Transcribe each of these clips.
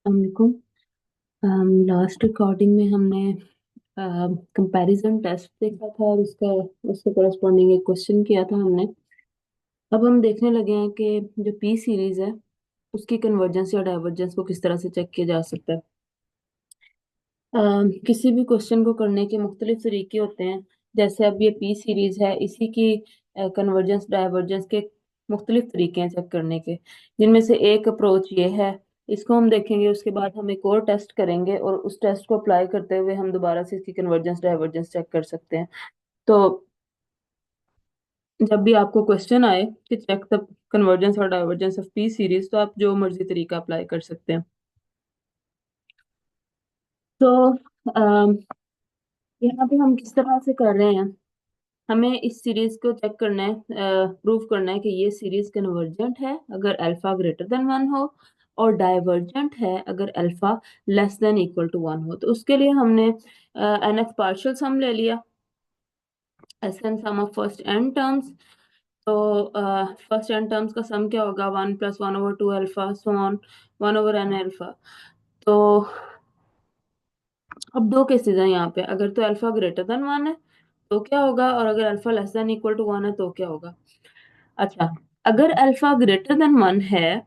हमको last recording में हमने कंपैरिजन टेस्ट देखा था और उसका उसके कोरस्पॉन्डिंग एक क्वेश्चन किया था हमने। अब हम देखने लगे हैं कि जो पी सीरीज है उसकी कन्वर्जेंस या डाइवर्जेंस को किस तरह से चेक किया जा सकता है। किसी भी क्वेश्चन को करने के मुख्तलिफ तरीके होते हैं। जैसे अब ये पी सीरीज है, इसी की कन्वर्जेंस डाइवर्जेंस के मुख्तलिफ तरीके हैं चेक करने के, जिनमें से एक अप्रोच ये है। इसको हम देखेंगे, उसके बाद हम एक और टेस्ट करेंगे और उस टेस्ट को अप्लाई करते हुए हम दोबारा से इसकी कन्वर्जेंस डाइवर्जेंस चेक कर सकते हैं। तो जब भी आपको क्वेश्चन आए कि चेक द कन्वर्जेंस और डाइवर्जेंस ऑफ पी सीरीज, तो आप जो मर्जी तरीका अप्लाई कर सकते हैं। तो यहाँ पे हम किस तरह से कर रहे हैं, हमें इस सीरीज को चेक करना है, प्रूव करना है कि ये सीरीज कन्वर्जेंट है अगर अल्फा ग्रेटर देन वन हो, और डाइवर्जेंट है अगर alpha less than equal to one हो। तो उसके लिए हमने एन एक्स पार्शियल सम ले लिया, S N sum of first N terms. तो फर्स्ट एन टर्म्स का सम क्या होगा, one plus one over two alpha so on one over N alpha. तो अब दो केसेस हैं यहाँ पे, अगर तो अल्फा ग्रेटर देन वन है तो क्या होगा, और अगर alpha less than equal to one है तो क्या होगा। अच्छा, अगर अल्फा ग्रेटर देन वन है,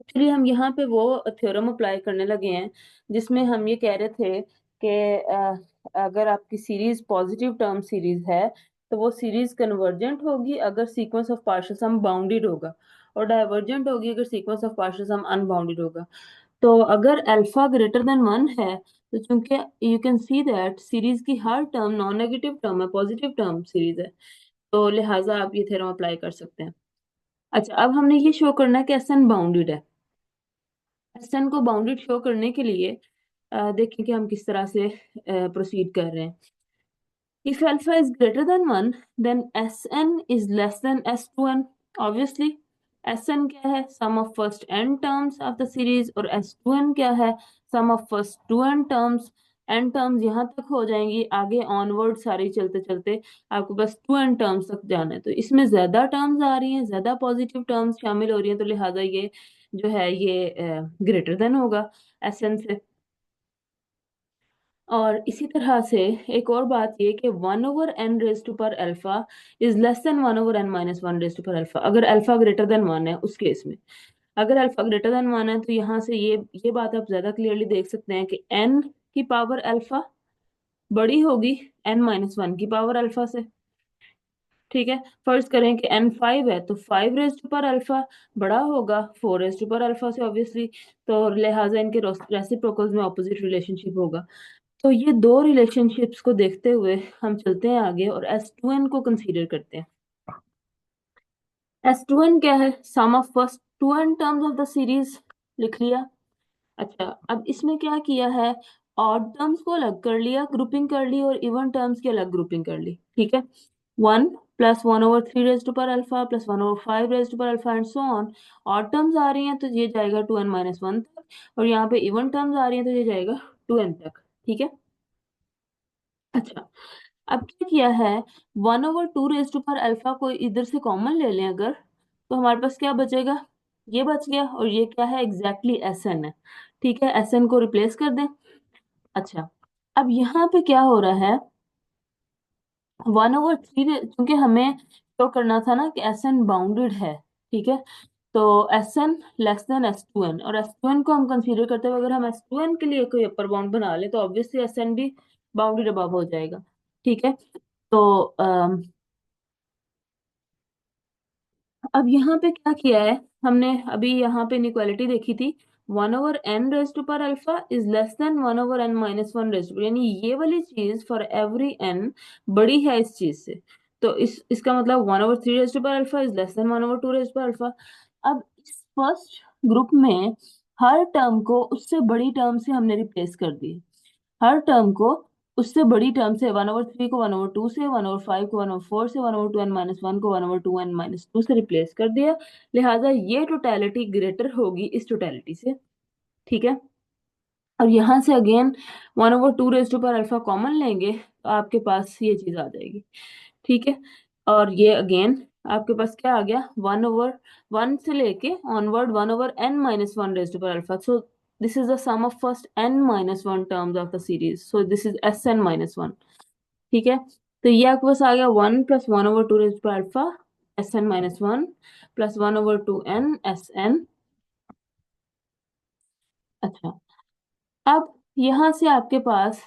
चलिए हम यहाँ पे वो थ्योरम अप्लाई करने लगे हैं जिसमें हम ये कह रहे थे कि अगर आपकी सीरीज पॉजिटिव टर्म सीरीज है तो वो सीरीज कन्वर्जेंट होगी अगर sequence of partial sum bounded होगा, और डाइवर्जेंट होगी अगर sequence of partial sum unbounded होगा। तो अगर अल्फा ग्रेटर देन वन है, तो चूंकि you can see that series की हर टर्म नॉन नेगेटिव टर्म है, पॉजिटिव टर्म सीरीज है, तो लिहाजा आप ये थ्योरम अप्लाई कर सकते हैं। अच्छा, अब हमने ये शो करना है कि एस एन बाउंडेड है। एस एन को बाउंडेड शो करने के लिए देखें कि हम किस तरह से प्रोसीड कर रहे हैं। If alpha is greater than 1, then Sn is less than S2n. Obviously, Sn क्या है, sum of first n terms of the series, और S2n क्या है, sum of first 2n terms। n terms यहाँ तक हो जाएंगी, आगे ऑनवर्ड सारी चलते चलते आपको बस 2n टर्म्स तक जाना है। तो इसमें ज्यादा टर्म्स आ रही हैं, ज्यादा पॉजिटिव टर्म्स शामिल हो रही हैं, तो लिहाजा ये जो है ये ग्रेटर देन होगा Sn से। और इसी तरह से एक और बात ये कि one over n raise to पर alpha is less than one over n minus one raise to पर अल्फा, अगर अल्फा ग्रेटर देन वन है उस केस में। अगर अल्फा ग्रेटर देन वन है तो यहाँ से ये बात आप ज्यादा क्लियरली देख सकते हैं कि एन की पावर अल्फा बड़ी होगी एन माइनस वन की पावर अल्फा से। ठीक है, फर्ज करें कि एन फाइव है तो फाइव रेज टू पर अल्फा बड़ा होगा फोर रेज टू पर अल्फा से ऑब्वियसली। तो लिहाजा इनके रेसिप्रोकल्स में ऑपोजिट रिलेशनशिप होगा। तो ये दो रिलेशनशिप्स को देखते हुए हम चलते हैं आगे और S2n को कंसीडर करते हैं। S2n क्या है, sum of first 2n terms of the series, लिख लिया। अच्छा, अब इसमें क्या किया है, ऑड टर्म्स को अलग कर लिया, ग्रुपिंग कर ली, और इवन टर्म्स की अलग ग्रुपिंग कर ली। ठीक है, one plus one over three raise to पर alpha plus one over five raise to पर alpha and so on. Odd terms आ रही हैं तो ये जाएगा टू एन माइनस वन तक, और यहाँ पे इवन टर्म्स आ रही हैं तो ये जाएगा टू एन तक। ठीक है। अच्छा, अब क्या किया है, one over two raise to पर अल्फा को इधर से कॉमन ले लें अगर, तो हमारे पास क्या बचेगा, ये बच गया, और ये क्या है, एग्जैक्टली एस एन है। ठीक है, एस एन को रिप्लेस कर दें। अच्छा, अब यहाँ पे क्या हो रहा है, वन ओवर थ्री, क्योंकि हमें शो करना था ना कि एस एन बाउंडेड है। ठीक है, तो S N less than S two N, और एस टू एन को हम कंसीडर करते हुए अगर हम एस टू एन के लिए कोई अपर बाउंड बना ले तो ऑब्वियसली एस एन भी बाउंडेड अबव हो जाएगा। ठीक है, तो अब यहाँ पे क्या किया है हमने, अभी यहाँ पे इनइक्वालिटी देखी थी, one over n raise to पर alpha is less than one over n minus one raise to, यानी ये वाली चीज फॉर एवरी एन बड़ी है इस चीज से। तो इसका मतलब one over three raise to पर alpha is less than one over two raise power alpha. अब इस फर्स्ट ग्रुप में हर टर्म को उससे बड़ी टर्म से हमने रिप्लेस कर दी, हर टर्म को उससे बड़ी टर्म से, वन ओवर थ्री को वन ओवर टू से, वन ओवर फाइव को वन ओवर फोर से, one over two N minus one को one over two N minus two से रिप्लेस कर दिया। लिहाजा ये टोटलिटी ग्रेटर होगी इस टोटलिटी से। ठीक है, और यहां से again one over two raise to पर अल्फा कॉमन लेंगे तो आपके पास ये चीज आ जाएगी। ठीक है, और ये अगेन आपके पास क्या आ गया, 1/1 से लेके onward 1/n-1 raise to power alpha. So this is the sum of first n-1 terms of the series, so this is Sn-1। ठीक है, तो ये आपके पास आ गया 1 + 1/2 raise to power alpha Sn-1 plus 1/2n Sn। अच्छा, अब यहां से आपके पास,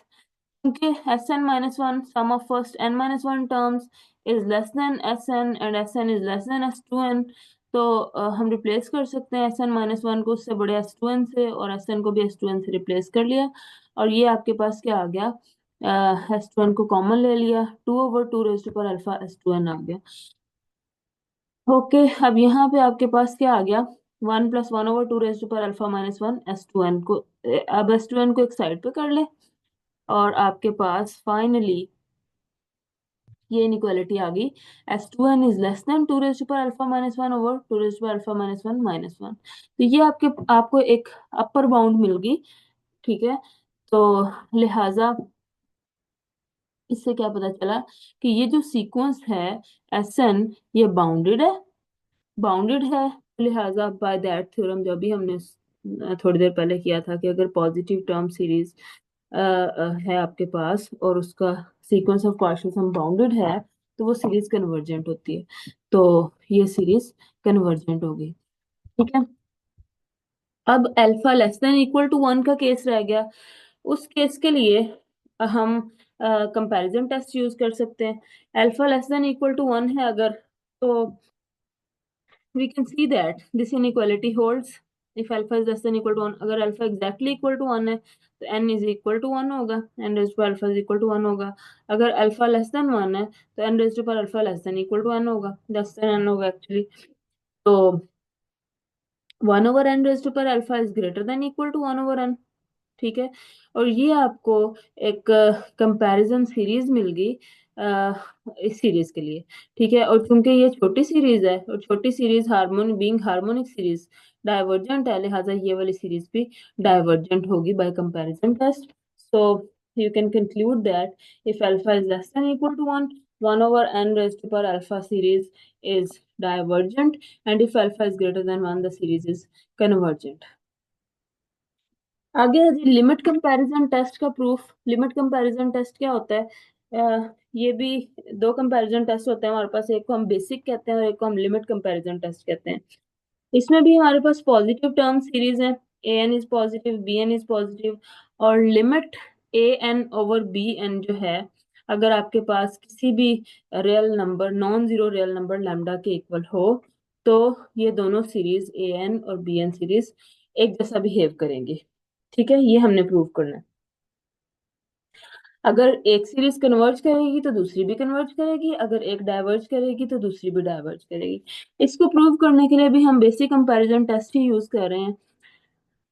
क्योंकि Sn-1 sum of first n-1 terms is less than Sn and Sn is less than S2n, तो हम रिप्लेस कर सकते हैं Sn-1 को उससे बड़े S2n से, और Sn को भी S2n से रिप्लेस कर लिया, और ये आपके पास क्या आ गया, S2n को कॉमन ले लिया, 2/2 raise to power alpha S2n आ गया। ओके, अब यहाँ पे आपके पास क्या आ गया, 1 + 1/2 raise to power alpha -1 S2n को, अब S2n को एक साइड पे कर ले, और आपके पास फाइनली ये इनइक्वालिटी आ गई, S2n is less than 2 raise to power alpha -1/2 raise to power alpha -1 तो ये आपको एक अपर बाउंड मिल गई। ठीक है, तो लिहाजा इससे क्या पता चला कि ये जो सीक्वेंस है Sn, ये बाउंडेड है। लिहाजा बाय दैट थ्योरम, जो भी हमने थोड़ी देर पहले किया था, कि अगर पॉजिटिव टर्म सीरीज है आपके पास और उसका sequence of partial sum bounded है, तो वो सीरीज कन्वर्जेंट होती है। तो ये सीरीज कन्वर्जेंट होगी। ठीक है, अब alpha less than equal to 1 का केस रह गया। उस केस के लिए हम कंपैरिजन टेस्ट यूज कर सकते हैं। Alpha less than equal to 1 है अगर, तो we can see that this inequality holds if alpha is less than equal to 1। अगर alpha exactly equal to 1 है तो n is equal to 1 होगा, n raised to alpha is equal to 1 होगा। अगर alpha less than 1 है तो n raised to power alpha less than equal to n होगा, less than n होगा actually. तो 1/n raised to power alpha is greater than equal to 1/n। ठीक है, और ये आपको एक कंपैरिजन सीरीज मिल गई इस सीरीज के लिए। ठीक है, और चूंकि ये छोटी सीरीज है, और छोटी सीरीज हार्मोनिक सीरीज डाइवर्जेंट है, लिहाजा ये वाली सीरीज भी डाइवर्जेंट होगी by comparison test. So you can conclude that if alpha is less than equal to 1, 1/n raised to power alpha series is divergent, and if alpha is greater than 1 the series is convergent। आगे है जी limit comparison test का proof. Limit comparison test क्या होता है, ये भी दो comparison test होते हैं हमारे पास, एक को हम बेसिक कहते हैं और एक को हम लिमिट कंपैरिजन टेस्ट कहते हैं। इसमें भी हमारे पास पॉजिटिव टर्म सीरीज है, a n is positive, b n is positive, और limit a N over B n जो है, अगर आपके पास किसी भी real number, non zero real number lambda के इक्वल हो, तो ये दोनों सीरीज ए एन और बी एन सीरीज एक जैसा बिहेव करेंगे। ठीक है, ये हमने प्रूव करना है। अगर एक सीरीज कन्वर्ज करेगी तो दूसरी भी कन्वर्ज करेगी, अगर एक डाइवर्ज करेगी तो दूसरी भी डाइवर्ज करेगी। इसको प्रूव करने के लिए भी हम बेसिक कंपैरिजन टेस्ट ही यूज कर रहे हैं,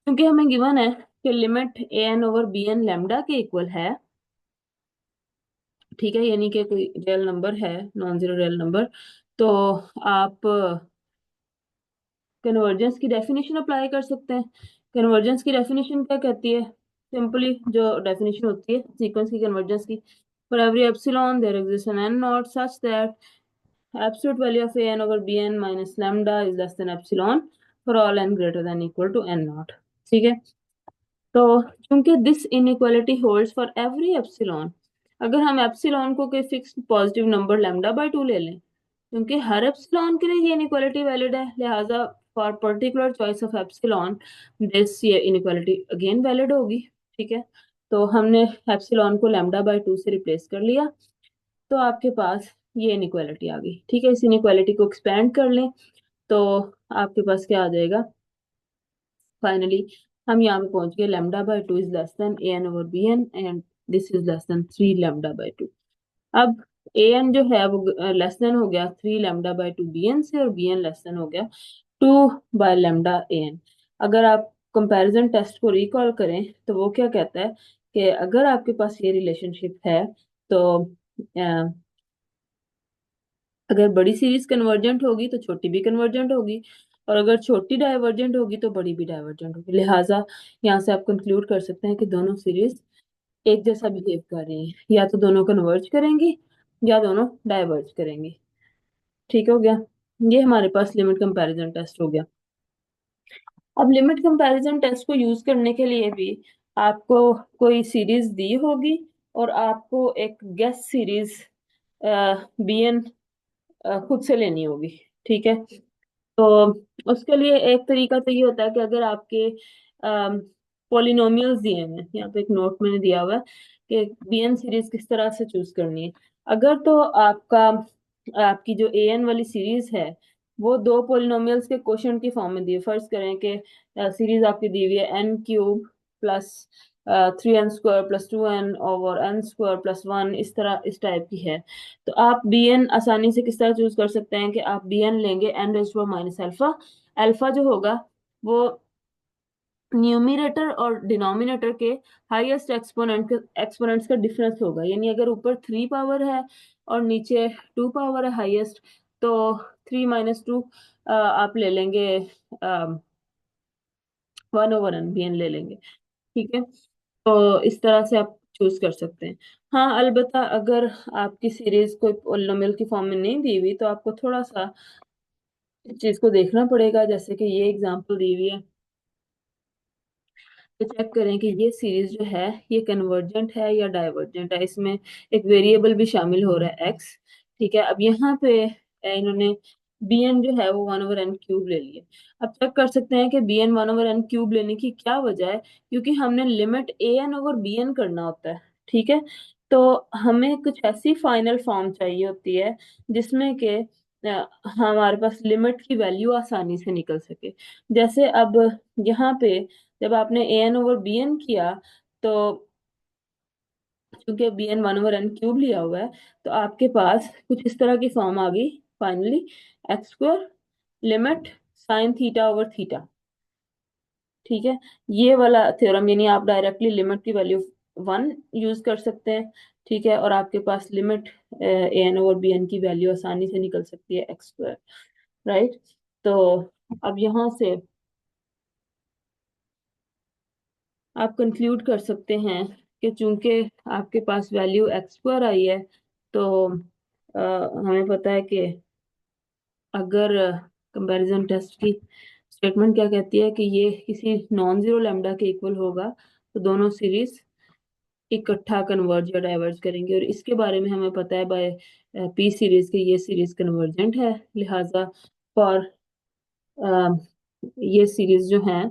क्योंकि हमें गिवन है कि limit a N over B n lambda के इक्वल है। ठीक है, यानी कि कोई रियल नंबर है, नॉन जीरो रियल नंबर, तो आप कन्वर्जेंस की डेफिनेशन अप्लाई कर सकते हैं। कन्वर्जेंस की डेफिनेशन क्या कहती है, सिंपली जो डेफिनेशन होती है सीक्वेंस की कन्वर्जेंस की, for every epsilon there exist N N not such that absolute value of A N over B N minus lambda is less than epsilon for all N greater than equal to N not. ठीक है, तो चूंकि this inequality holds for every epsilon, अगर हम epsilon को कोई fix positive number lambda by 2 ले लें, क्योंकि हर एप्सिलॉन के लिए ये इनइक्वालिटी वैलिड है, लिहाजा for particular choice of epsilon this ये इनइक्वालिटी अगेन वैलिड होगी। ठीक है, तो हमने एप्सिलॉन को लैम्डा बाय 2 से रिप्लेस कर लिया, तो आपके पास ये इनइक्वालिटी आ गई। ठीक है, इस इनइक्वालिटी को एक्सपेंड कर लें तो आपके पास क्या आ जाएगा, फाइनली हम यहाँ पे पहुंच गए, lambda by 2 is less than A N over B N and this is less than 3 lambda by 2। अब ए एन जो है वो लेस देन हो गया 3 लैम्डा बाय 2 बी एन से, और बी एन लेस देन हो गया 2 बाय लैम्डा ए एन। अगर आप कंपैरिजन टेस्ट को रिकॉल करें तो वो क्या कहता है कि अगर आपके पास ये रिलेशनशिप है, तो अगर बड़ी सीरीज कन्वर्जेंट होगी तो छोटी भी कन्वर्जेंट होगी, और अगर छोटी डाइवर्जेंट होगी तो बड़ी भी डाइवर्जेंट होगी। लिहाजा यहाँ से आप कंक्लूड कर सकते हैं कि दोनों सीरीज एक जैसा बिहेव कर रही हैं, या तो दोनों कन्वर्ज करेंगी या दोनों डाइवर्ज करेंगी। ठीक हो गया। ये हमारे पास लिमिट कंपैरिजन टेस्ट हो गया। अब लिमिट कंपैरिजन टेस्ट को यूज करने के लिए भी आपको कोई सीरीज दी होगी और आपको एक गेस सीरीज बीएन खुद से लेनी होगी। ठीक है। तो उसके लिए एक तरीका तो ये होता है कि अगर आपके पॉलिनोमियल्स दिए हैं, यहाँ पे एक नोट मैंने दिया हुआ है कि बीएन सीरीज किस तरह से चूज करनी है। अगर तो आपका आपकी जो एएन वाली सीरीज है वो दो पॉलिनोमियल्स के क्वोशंट की फॉर्म में दी है, फर्ज करें कि सीरीज आपकी दी हुई है N cube plus 3n² plus 2n over n² plus 1, इस तरह इस टाइप की है। तो आप bn आसानी से किस तरह चूज कर सकते हैं कि आप bn लेंगे n raise to power minus alpha. Alpha जो होगा वो न्यूमरेटर और डिनोमिनेटर के हाईएस्ट एक्सपोनेंट्स का डिफरेंस होगा, यानी अगर ऊपर 3 पावर है और नीचे 2 पावर है हाईएस्ट, तो 3 - 2 आप ले लेंगे, 1/n bn ले लेंगे। ठीक है। तो इस तरह से आप चूज कर सकते हैं। हाँ, अलबत्ता अगर आपकी सीरीज कोई पॉलिनोमियल की फॉर्म में नहीं दी हुई तो आपको थोड़ा सा इस चीज को देखना पड़ेगा, जैसे कि ये एग्जांपल दी हुई है। तो चेक करें कि ये सीरीज जो है ये कन्वर्जेंट है या डाइवर्जेंट है। इसमें एक वेरिएबल भी शामिल हो रहा है एक्स। ठीक है। अब यहाँ पे इन्होंने bn जो है वो 1/n³ ले लिया। अब चेक कर सकते हैं कि bn 1/n³ लेने की क्या वजह है, क्योंकि हमने लिमिट an/bn करना होता है। ठीक है। तो हमें कुछ ऐसी फाइनल फॉर्म चाहिए होती है जिसमें कि हमारे पास लिमिट की वैल्यू आसानी से निकल सके। जैसे अब यहाँ पे जब आपने an/bn किया, तो क्योंकि bn 1/n³ लिया हुआ है, तो आपके पास कुछ इस तरह की फॉर्म आ गई finally, x² limit sine theta over theta. ठीक है। ये वाला थ्योरम, यानी आप डायरेक्टली लिमिट की वैल्यू 1 यूज कर सकते हैं। ठीक है। और आपके पास लिमिट an/bn की वैल्यू आसानी से निकल सकती है x²। राइट। तो अब यहाँ से आप कंक्लूड कर सकते हैं कि चूंकि आपके पास वैल्यू x² आई है, तो हमें पता है कि अगर कंपैरिजन टेस्ट की स्टेटमेंट क्या कहती है कि ये किसी नॉन जीरो लैम्डा के इक्वल होगा, तो दोनों सीरीज इकट्ठा कन्वर्ज या डाइवर्ज करेंगे। और इसके बारे में हमें पता है बाय पी सीरीज के ये सीरीज कन्वर्जेंट है, लिहाजा फॉर ये सीरीज जो है,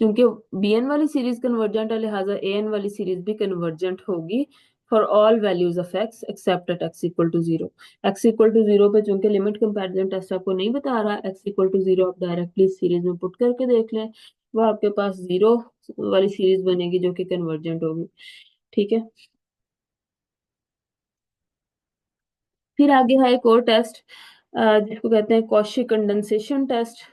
क्योंकि bn वाली सीरीज कन्वर्जेंट है लिहाजा an वाली सीरीज भी कन्वर्जेंट होगी for all values of x accept eight x=0। x=0 पे चूंकि लिमिट कंपैरिजन टेस्ट आपको नहीं बता रहा, x=0 आप डायरेक्टली सीरीज में पुट करके देख लें, वो आपके पास जीरो वाली सीरीज बनेगी जो कि कन्वर्जेंट होगी। ठीक है। फिर आगे है एक और टेस्ट जिसको कहते हैं Cauchy condensation test.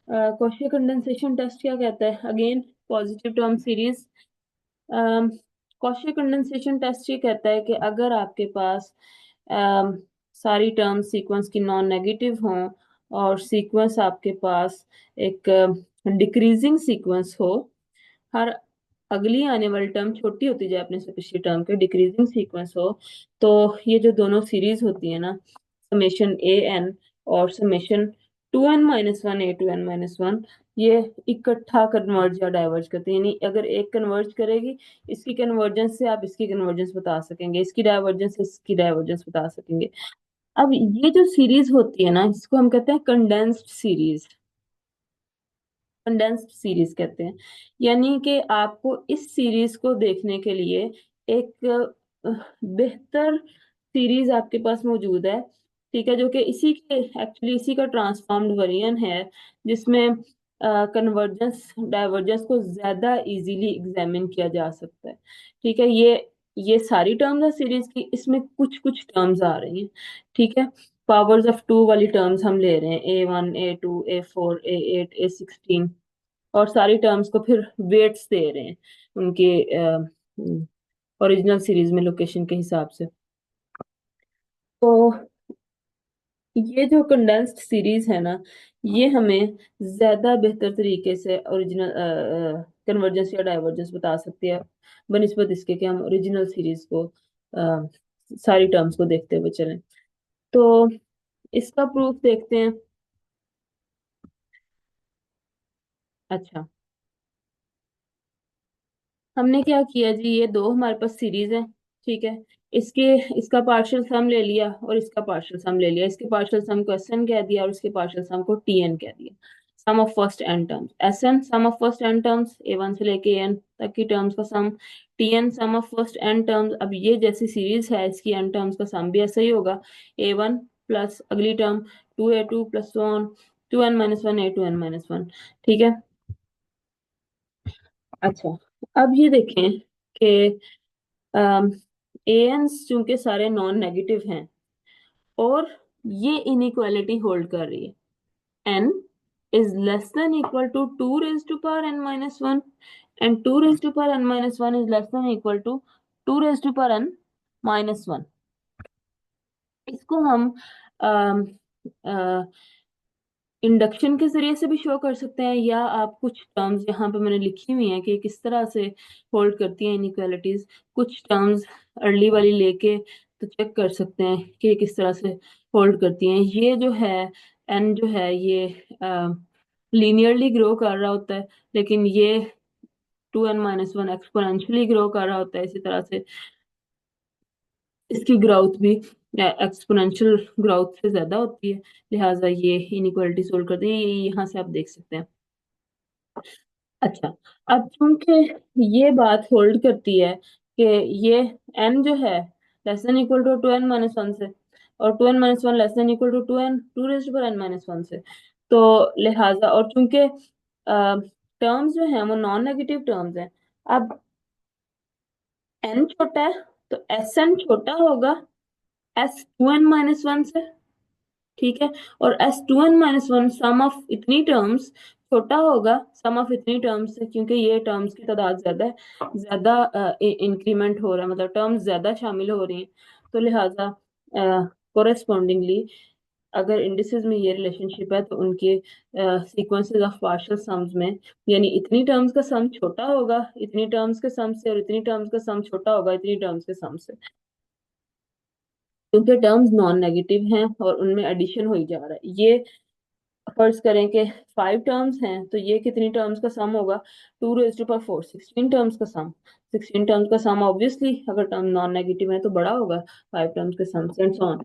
Cauchy condensation test क्या कहता है? Again positive term series. Cauchy condensation test ये कहता है कि अगर आपके पास अम, सारी टर्म सीक्वेंस की नॉन नेगेटिव हों और सीक्वेंस आपके पास एक डिक्रीजिंग सीक्वेंस हो, हर अगली आने वाली टर्म छोटी होती जाए अपने से पिछली टर्म के, डिक्रीजिंग सीक्वेंस हो, तो ये जो दोनों सीरीज होती है ना, समेशन ए एन और summation 2n - 1 a to n - 1, ये इकट्ठा कन्वर्ज या डाइवर्ज करते हैं। यानी अगर एक कन्वर्ज करेगी, इसकी कन्वर्जेंस से आप इसकी कन्वर्जेंस बता सकेंगे, इसकी डाइवर्जेंस से इसकी डाइवर्जेंस बता सकेंगे। अब ये जो सीरीज होती है ना, इसको हम कहते हैं कंडेंस्ड सीरीज। कंडेंस्ड सीरीज कहते हैं। यानी कि आपको इस सीरीज को देखने के लिए एक बेहतर सीरीज आपके पास मौजूद है। ठीक है। जो कि इसी के एक्चुअली इसी का ट्रांसफॉर्म्ड वेरिएंट है, जिसमें कन्वर्जेंस डाइवर्जेंस को ज्यादा इजीली एग्जामिन किया जा सकता है। ठीक है। ये सारी टर्म्स है सीरीज की, इसमें कुछ कुछ टर्म्स आ रही हैं। ठीक है। पावर्स ऑफ 2 वाली टर्म्स हम ले रहे हैं, a1 a2 a4 a8 a16, और सारी टर्म्स को फिर वेट्स दे रहे हैं उनके ओरिजिनल सीरीज में लोकेशन के हिसाब से। तो ये जो कंडेंस्ड सीरीज है ना, ये हमें ज्यादा बेहतर तरीके से ओरिजिनल कन्वर्जेंस या डाइवर्जेंस बता सकती है बनिस्बत इसके कि हम ओरिजिनल सीरीज को सारी टर्म्स को देखते हुए चलें। तो इसका प्रूफ देखते हैं। अच्छा, हमने क्या किया जी, ये दो हमारे पास सीरीज है, ठीक है। इसके इसका पार्शियल सम ले लिया और इसका पार्शियल सम ले लिया। इसके पार्शियल सम को एस एन कह दिया और इसके पार्शियल सम को टी एन कह दिया। Sum of first N terms s N, sum of first N terms a one से लेके एन तक की टर्म्स का sum. T n, sum of first N terms. अब ये जैसी सीरीज है, इसकी एन टर्म्स का सम भी ऐसा ही होगा। ए वन प्लस अगली term two A two plus so on two N minus one A two N minus one, ठीक है। अच्छा, अब ये देखें कि एएनस चूंकि सारे नॉन नेगेटिव हैं और ये इनइक्वालिटी होल्ड कर रही है, N is less than equal to two raise to power N minus one and two raise to power N minus one is less than equal to two raise to power N minus one. इसको हम induction के जरिए से भी show कर सकते हैं, या आप कुछ टर्म्स यहाँ पे मैंने लिखी हुई हैं कि किस तरह से होल्ड करती हैं इनइक्वालिटीज। कुछ टर्म्स अर्ली वाली लेके तो चेक कर सकते हैं कि ये किस तरह से होल्ड करती हैं। ये जो है एन जो है ये लीनियरली ग्रो कर रहा होता है, लेकिन ये two N minus one exponentially grow कर रहा होता है। इसी तरह से इसकी ग्राउथ भी एक्सपोनेंशियल ग्राउथ से ज्यादा होती है, लिहाजा ये इनइक्वालिटी सोल्व करते हैं। ये यहाँ से आप देख सकते हैं। अच्छा, अब चूंकि ये बात होल्ड करती है कि ये एन जो है less than equal to two N minus one से, और two N minus one less than equal to two N two raise पर एन माइनस वन से, तो लिहाजा और चूंकि टर्म्स जो हैं वो नॉन नेगेटिव टर्म्स हैं। अब एन छोटा है तो एस एन छोटा होगा S two N minus one से, ठीक है। और S two N minus one sum of इतनी टर्म्स छोटा होगा सम ऑफ इतनी टर्म्स से, क्योंकि ये टर्म्स की तादाद ज्यादा है, ज्यादा इंक्रीमेंट हो रहा है, मतलब टर्म्स ज्यादा शामिल हो रही हैं। तो लिहाजा कोरेस्पॉन्डिंगली अगर इंडिसेस में ये रिलेशनशिप है तो उनके सीक्वेंसेस ऑफ पार्शियल सम्स में, यानी इतनी टर्म्स का सम छोटा होगा इतनी टर्म्स के सम से, और इतनी टर्म्स का सम छोटा होगा इतनी टर्म्स के सम से, क्योंकि टर्म्स नॉन नेगेटिव हैं और उनमें एडिशन हो ही जा रहा है। ये फर्ज करें कि फाइव टर्म्स हैं तो ये कितनी टर्म्स का सम होगा, two raise to power four, sixteen terms का सम। सिक्सटीन टर्म्स का सम ऑब्वियसली अगर टर्म नॉन नेगेटिव है तो बड़ा होगा फाइव टर्म्स के सम से, एंड सो ऑन।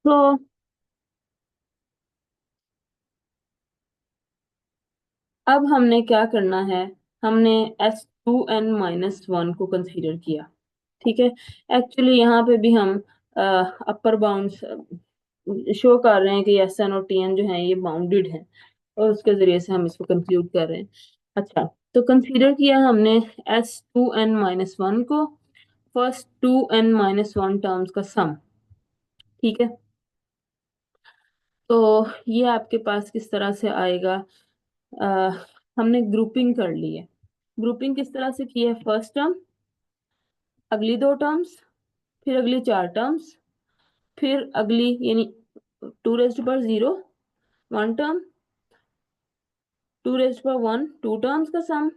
तो अब हमने क्या करना है, हमने S two N minus one को कंसीडर किया, ठीक है। एक्चुअली यहाँ पे भी हम अपर बाउंड्स शो कर रहे हैं कि एस एन और टी एन जो है ये बाउंडेड है, और उसके जरिए से हम इसको कंक्लूड कर रहे हैं। अच्छा, तो कंसीडर किया हमने S two N minus one को first two N minus one terms का सम, ठीक है। तो ये आपके पास किस तरह से आएगा, आ, हमने ग्रुपिंग कर ली है। ग्रुपिंग किस तरह से की है, फर्स्ट टर्म, अगली दो टर्म्स, फिर अगली चार टर्म्स, फिर अगली यानी two raise to power zero one term, two raise to power one two terms का सम,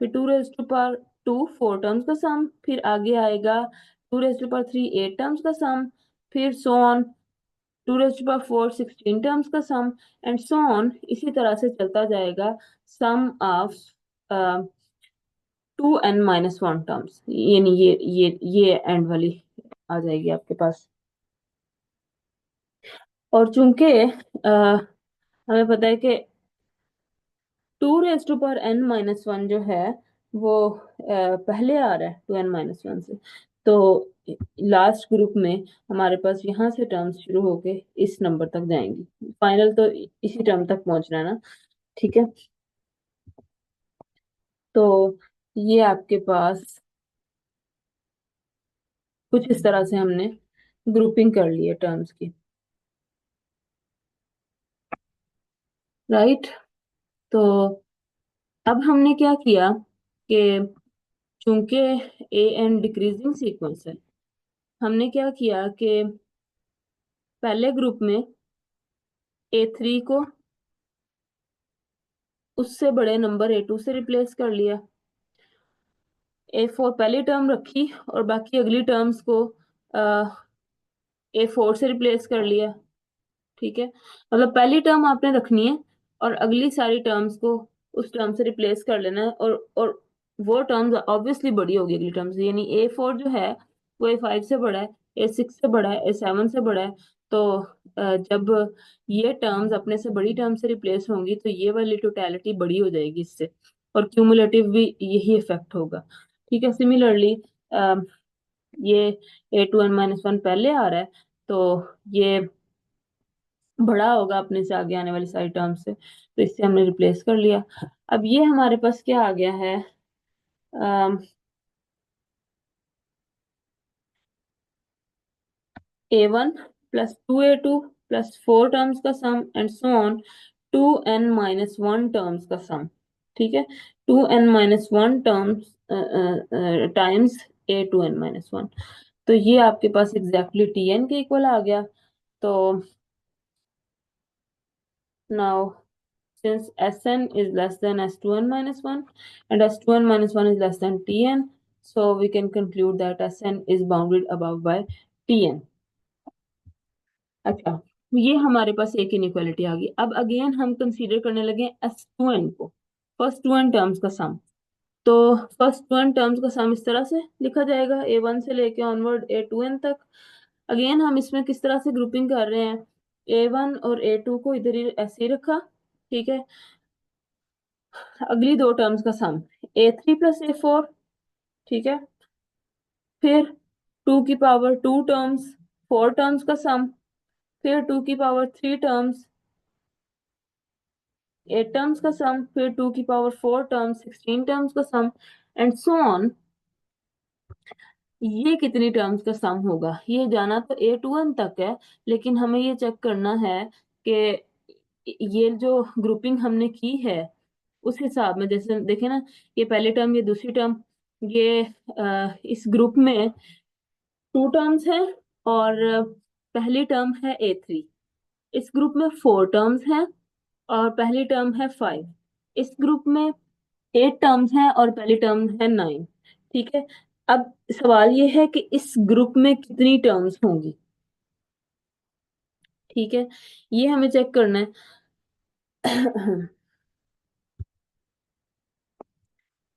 फिर two raise to power two four terms का सम, फिर आगे आएगा two raise to power three eight terms का सम, फिर so on two raise to power four sixteen terms का sum, and so on इसी तरह से चलता जाएगा sum of two N minus one terms, यानी ये एंड वाली आ जाएगी आपके पास। और चूंकि हमें पता है कि two raise to power N minus one जो है वो पहले आ रहा है टू एन माइनस वन से, तो लास्ट ग्रुप में हमारे पास यहाँ से टर्म्स शुरू होके इस नंबर तक जाएंगी, फाइनल तो इसी टर्म तक पहुंचना है ना, ठीक है। तो ये आपके पास कुछ इस तरह से हमने ग्रुपिंग कर ली है टर्म्स की, राइट। तो अब हमने क्या किया कि चूंकि ए एन डिक्रीजिंग सीक्वेंस है, हमने क्या किया कि पहले ग्रुप में ए थ्री को उससे बड़े नंबर ए टू से रिप्लेस कर लिया, ए फोर पहली टर्म रखी और बाकी अगली टर्म्स को A4 से रिप्लेस कर लिया। ठीक है, मतलब पहली टर्म आपने रखनी है और अगली सारी टर्म्स को उस टर्म से रिप्लेस कर लेना है, और वो टर्म्स ऑब्वियसली बड़ी होगी अगली टर्म से, यानी A4 जो है वो A5 से बड़ा है, A6 से बड़ा है, A7 से बड़ा है। तो जब ये टर्म्स अपने से बड़ी टर्म से रिप्लेस होंगी तो ये वाली टोटलिटी बड़ी हो जाएगी इससे, और क्यूमुलेटिव भी यही इफेक्ट होगा। ठीक है, सिमिलरली ये A2n-1 पहले आ रहा है, तो ये बड़ा होगा अपने से आगे आने वाली सारी टर्म से, तो इससे हमने रिप्लेस कर लिया। अब ये हमारे पास क्या आ गया है, A1 plus 2A2 plus 4 terms का sum and so on 2n-1 terms का सम। ठीक है, 2n-1 टर्म्स टाइम्स A2n-1। तो ये आपके पास एग्जैक्टली Tn के इक्वल आ गया। तो now, since Sn is less than S2n-1 and S2n-1 is less than Tn, so we can conclude that Sn is bounded above by Tn। अच्छा, ये हमारे पास एक इनइक्वालिटी आ गई। अब अगेन हम कंसीडर करने लगे S2n को, फर्स्ट 2n टर्म्स का सम। तो फर्स्ट 2n टर्म्स का सम इस तरह से लिखा जाएगा, A1 से लेके ऑनवर्ड A2n तक। अगेन हम इसमें किस तरह से ग्रुपिंग कर रहे हैं, A1 और A2 को इधर ही ऐसे ही रखा। ठीक है, अगली दो टर्म्स का सम A3 प्लस A4। ठीक है, फिर 2 की पावर 2 टर्म्स, 4 टर्म्स का सम, फिर 2 की पावर 3 टर्म्स, 8 टर्म्स का सम, फिर 2 की पावर 4 टर्म्स, 16 टर्म्स का सम, एंड सो ऑन। ये कितनी टर्म्स का सम होगा, ये जाना तो A2n तक है, लेकिन हमें ये चेक करना है कि ये जो ग्रुपिंग हमने की है उस हिसाब में, जैसे देखे ना, ये पहली टर्म, ये दूसरी टर्म, ये इस ग्रुप में 2 टर्म्स हैं, और पहली टर्म है A3। इस ग्रुप में 4 टर्म्स हैं और पहली टर्म है 5। इस ग्रुप में 8 टर्म्स हैं और पहली टर्म है 9। ठीक है, अब सवाल ये है कि इस ग्रुप में कितनी टर्म्स होंगी। ठीक है, ये हमें चेक करना है।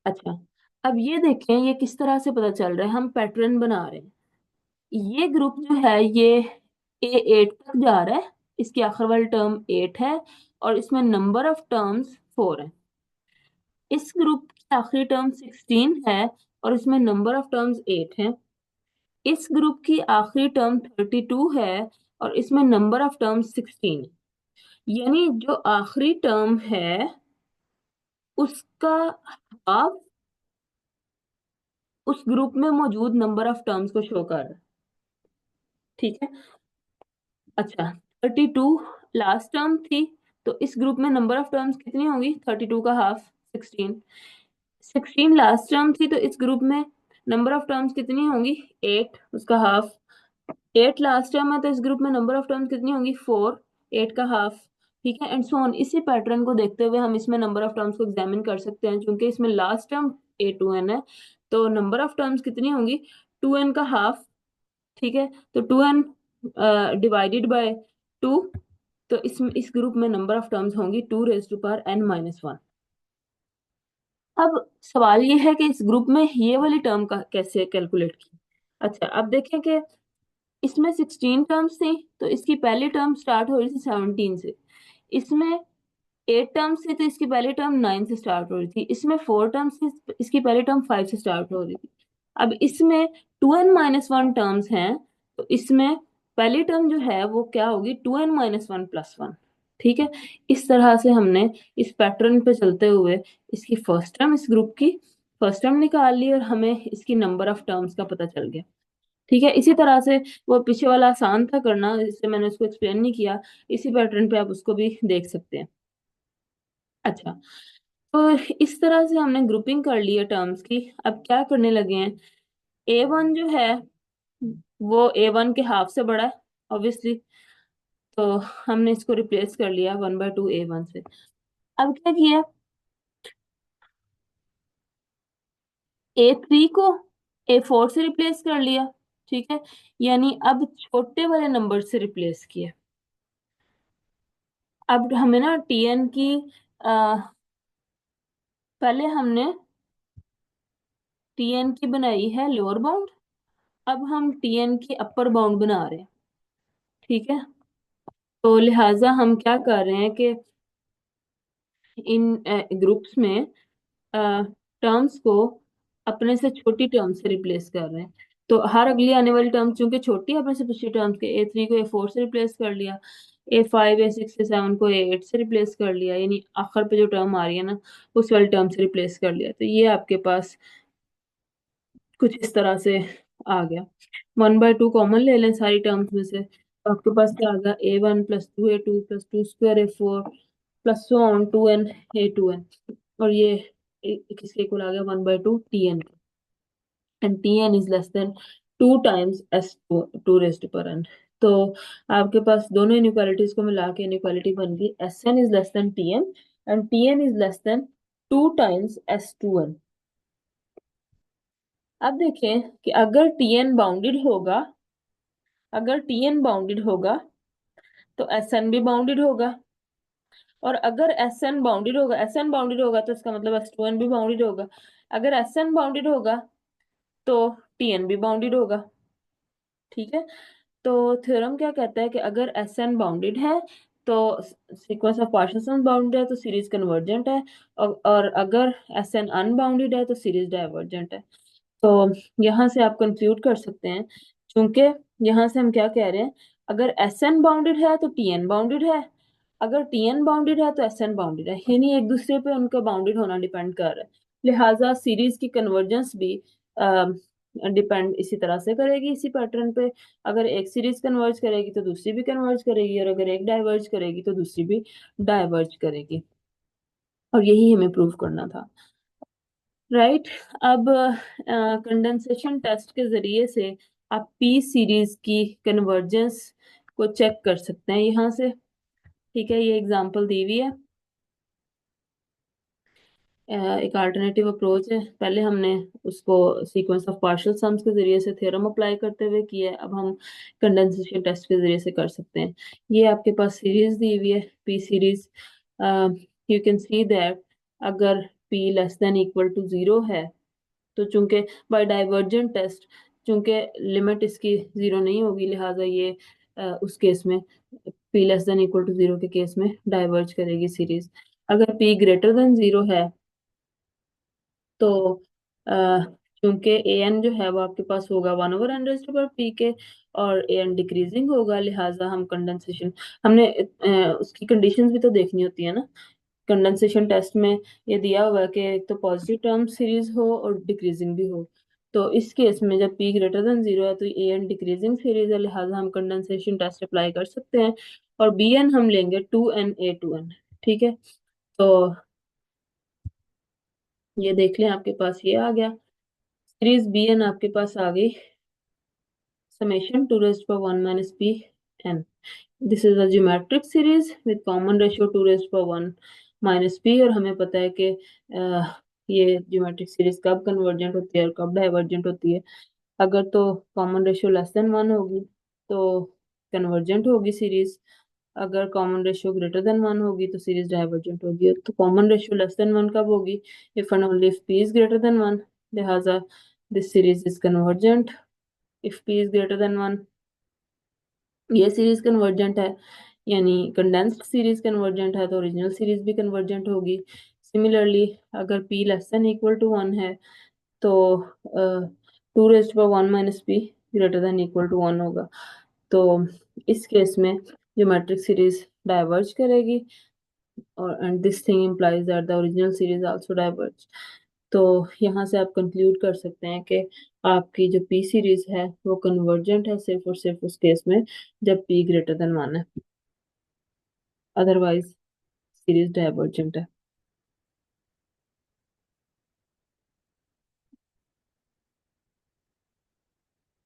अच्छा, अब ये देखें ये किस तरह से पता चल रहा है, हम पैटर्न बना रहे हैं। ये ग्रुप जो है ये A8 तक जा रहा है, इसकी आखिर वाली टर्म 8 है और इसमें नंबर ऑफ टर्म्स 4 है। इस ग्रुप की आखिरी टर्म 16 है और इसमें नंबर ऑफ टर्म्स 8 है। इस ग्रुप की आखिरी टर्म 32 है और इसमें नंबर ऑफ टर्म्स 16 है। यानी जो आखिरी टर्म है उसका हाफ उस ग्रुप में मौजूद नंबर ऑफ टर्म्स को शो कर रहा है। ठीक है, अच्छा, 32 लास्ट टर्म थी, तो इस ग्रुप में नंबर ऑफ टर्म्स कितनी होंगी, 32 का हाफ 16। 16 लास्ट टर्म थी, तो इस ग्रुप में नंबर ऑफ टर्म्स कितनी होंगी, 8, उसका हाफ। 8 लास्ट टर्म है, तो इस ग्रुप में नंबर ऑफ टर्म्स कितनी होंगी, 4, 8 का हाफ। ठीक है, एंड सो ऑन। इसी पैटर्न को देखते हुए हम इसमें नंबर ऑफ टर्म्स को एग्जामिन कर सकते हैं, क्योंकि इसमें लास्ट टर्म A2n है, तो नंबर ऑफ टर्म्स कितनी होंगी, 2n का हाफ। ठीक है, तो 2n डिवाइडेड बाय 2, तो इस ग्रुप में नंबर ऑफ टर्म्स होंगी 2 raised to power n-1। अब सवाल ये है कि इस ग्रुप में ये वाली टर्म का कैसे कैलकुलेट की। अच्छा, अब देखें कि इसमें 16 टर्म्स थी, तो इसकी पहली टर्म स्टार्ट हो रही थी 17 से। इसमें 8 टर्म्स थी, तो इसकी पहली टर्म 9 से स्टार्ट हो रही थी। इसमें 4 टर्म्स थी, इसकी पहली टर्म 5 से स्टार्ट हो रही थी। अब इसमें 2n-1 टर्म्स हैं, तो इसमें पहली टर्म जो है वो क्या होगी, 2n-1 + 1। ठीक है, इस तरह से हमने इस पैटर्न पे चलते हुए इसकी फर्स्ट टर्म, इस ग्रुप की फर्स्ट टर्म निकाल ली और हमें इसकी नंबर ऑफ टर्म्स का पता चल गया। ठीक है, इसी तरह से वो पीछे वाला आसान था करना, इससे मैंने उसको एक्सप्लेन नहीं किया। इसी पैटर्न पे आप उसको भी देख सकते हैं। अच्छा, तो इस तरह से हमने ग्रुपिंग कर ली है टर्म्स की। अब क्या करने लगे हैं, A1 जो है वो A1 के हाफ से बड़ा है ऑब्वियसली, तो हमने इसको रिप्लेस कर लिया 1/2 A1 से। अब क्या किया, A3 को A4 से रिप्लेस कर लिया। ठीक है, यानी अब छोटे वाले नंबर से रिप्लेस किया। अब हमें ना टीएन की पहले हमने टीएन की बनाई है लोअर बाउंड, अब हम टीएन की अपर बाउंड बना रहे हैं। ठीक है, तो लिहाजा हम क्या कर रहे हैं कि इन ग्रुप्स में टर्म्स को अपने से छोटी टर्म से रिप्लेस कर रहे हैं। तो हर अगली आने वाली टर्म चूंकि छोटी है, अपने से पिछली टर्म्स के A3 को A4 से रिप्लेस कर लिया, A5 A6 A7 को A8 से रिप्लेस कर लिया, यानी आखिर पे जो टर्म आ रही है ना उस वाली टर्म से रिप्लेस कर लिया। तो ये आपके पास कुछ इस तरह से आ गया। 1/2 कॉमन ले लें सारी टर्म्स में से, तो आपके पास क्या आ गया, A1 + 2 A2 + 2² A4 plus so on 2n A2n, और ये किसके इक्वल आ गया, 1/2 Tn, and Tn is less than 2 times S2 n। तो आपके पास दोनों इनइक्वालिटीज को मिला के इनइक्वालिटी बन गई Sn is less then Tn and Tn is less than 2 times S2n। अब देखें कि अगर Tn बाउंडेड होगा, अगर Tn बाउंडेड होगा तो Sn भी बाउंडेड होगा, और अगर Sn बाउंडेड होगा तो इसका मतलब S2n भी बाउंडेड होगा। अगर Sn बाउंडेड होगा तो Tn भी बाउंडेड होगा। ठीक है, तो थ्योरम क्या कहता है कि अगर Sn बाउंडेड है तो sequence of partial sums bounded है तो सीरीज कन्वर्जेंट है, और अगर Sn अनबाउंडेड है तो सीरीज डाइवर्जेंट है। तो यहाँ से आप कंक्लूड कर सकते हैं, क्योंकि यहाँ से हम क्या कह रहे हैं, अगर Sn बाउंडेड है तो Tn बाउंडेड है, अगर Tn बाउंडेड है तो Sn बाउंडेड है, यानी एक दूसरे पे उनका बाउंडेड होना डिपेंड कर रहा है। लिहाजा सीरीज की कन्वर्जेंस भी डिपेंड इसी तरह से करेगी, इसी पैटर्न पे। अगर एक सीरीज कन्वर्ज करेगी तो दूसरी भी कन्वर्ज करेगी, और अगर एक डाइवर्ज करेगी तो दूसरी भी डाइवर्ज करेगी, और यही हमें प्रूव करना था। राइट, अब कंडेंसेशन टेस्ट के जरिए से आप पी सीरीज की कन्वर्जेंस को चेक कर सकते हैं यहाँ से। ठीक है, ये एग्जांपल दी हुई है। एक अल्टरनेटिव अप्रोच है, पहले हमने उसको सीक्वेंस ऑफ पार्शियल सम्स के जरिए से थ्योरम अप्लाई करते हुए किया है, अब हम कंडेंसेशन टेस्ट के जरिए से कर सकते हैं। ये आपके पास सीरीज दी हुई है, p series. You can see that अगर p less than equal to 0 है, तो चूंकि बाय डाइवर्जेंट टेस्ट, चूंकि लिमिट इसकी 0 नहीं होगी, लिहाजा ये उस केस में p less than equal to 0 के केस में डाइवर्ज करेगी सीरीज। अगर पी ग्रेटर देन 0 है तो अ, क्योंकि ए एन जो है वो आपके पास होगा 1/n⁻p के, और ए एन डिक्रीजिंग होगा, लिहाजा हम कंडेंसेशन, हमने उसकी कंडीशंस भी तो देखनी होती है ना। कंडेंसेशन टेस्ट में ये दिया हुआ है कि एक तो पॉजिटिव टर्म सीरीज हो और डिक्रीजिंग भी हो। तो इस केस में जब p ग्रेटर देन 0 है तो ए एन डिक्रीजिंग सीरीज है, लिहाजा हम कंडेंसेशन टेस्ट अप्लाई कर सकते हैं, और बी एन हम लेंगे 2n A2n। ठीक है, तो ये देख लें आपके पास ये आ गया, सीरीज बी एन आपके पास आ गई, summation 2 raised to power 1 minus p n। This is a geometric series with common ratio 2 raised to power 1 minus p, और हमें पता है कि ये ज्योमेट्रिक सीरीज कब कन्वर्जेंट होती है और कब डाइवर्जेंट होती है। अगर तो कॉमन रेशियो लेस देन 1 होगी तो कन्वर्जेंट होगी सीरीज, अगर कॉमन रेशियो ग्रेटर देन 1 होगी तो सीरीज डाइवर्जेंट होगी। तो कॉमन रेशियो लेस देन 1 कब होगी, if and only if p is greater than 1, लिहाजा this series is convergent. If p is greater than 1, ये सीरीज कन्वर्जेंट है, यानी कंडेंस्ड सीरीज कन्वर्जेंट है, तो ओरिजिनल सीरीज भी कन्वर्जेंट होगी। सिमिलरली अगर p less than equal to 1 है तो 2 raised to power 1 minus p greater than equal to 1 होगा। तो इस केस में ज्योमेट्रिक सीरीज डाइवर्ज करेगी, और and this thing implies that the original series also diverge। तो यहाँ से आप कंक्लूड कर सकते हैं कि आपकी जो पी सीरीज है वो कन्वर्जेंट है सिर्फ और सिर्फ उस केस में जब पी ग्रेटर देन 1 है, अदरवाइज सीरीज डाइवर्जेंट है।